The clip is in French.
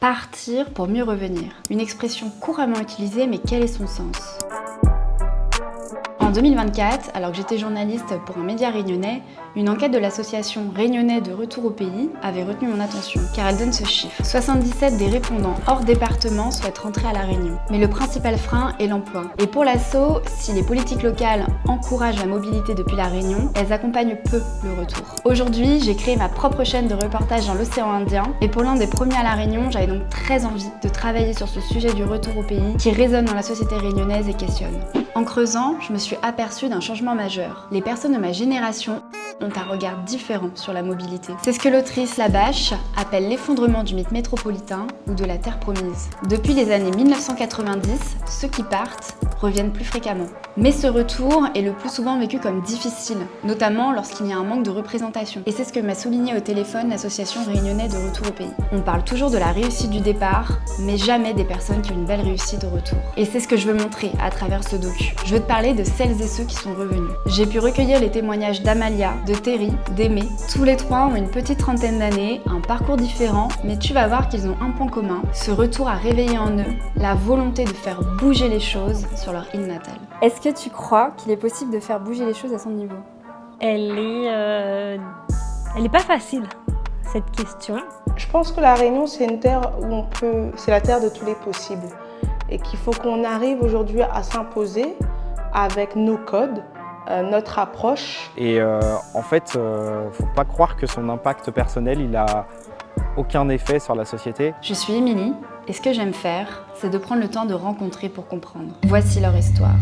Partir pour mieux revenir. Une expression couramment utilisée, mais quel est son sens? En 2024, alors que j'étais journaliste pour un média réunionnais, une enquête de l'association Réunionnais de Retour au Pays avait retenu mon attention, car elle donne ce chiffre. 77 des répondants hors département souhaitent rentrer à La Réunion. Mais le principal frein est l'emploi. Et pour l'asso, si les politiques locales encouragent la mobilité depuis La Réunion, elles accompagnent peu le retour. Aujourd'hui, j'ai créé ma propre chaîne de reportage dans l'océan Indien, et pour l'un des premiers à La Réunion, j'avais donc très envie de travailler sur ce sujet du retour au pays qui résonne dans la société réunionnaise et questionne. En creusant, je me suis aperçue d'un changement majeur. Les personnes de ma génération ont un regard différent sur la mobilité. C'est ce que l'autrice Labache appelle l'effondrement du mythe métropolitain ou de la terre promise. Depuis les années 1990, ceux qui partent reviennent plus fréquemment. Mais ce retour est le plus souvent vécu comme difficile, notamment lorsqu'il y a un manque de représentation. Et c'est ce que m'a souligné au téléphone l'association Réunionnais de Retour au Pays. On parle toujours de la réussite du départ, mais jamais des personnes qui ont une belle réussite au retour. Et c'est ce que je veux montrer à travers ce docu. Je veux te parler de celles et ceux qui sont revenus. J'ai pu recueillir les témoignages d'Amalia, de Terry, d'Aimé. Tous les trois ont une petite trentaine d'années, un parcours différent, mais tu vas voir qu'ils ont un point commun, ce retour à réveiller en eux la volonté de faire bouger les choses sur leur île natale. Est-ce que tu crois qu'il est possible de faire bouger les choses à son niveau? Elle est pas facile, cette question. Je pense que La Réunion, c'est une terre où c'est la terre de tous les possibles. Et qu'il faut qu'on arrive aujourd'hui à s'imposer avec nos codes, notre approche. Et en fait, faut pas croire que son impact personnel, il a aucun effet sur la société. Je suis Émilie, et ce que j'aime faire, c'est de prendre le temps de rencontrer pour comprendre. Voici leur histoire.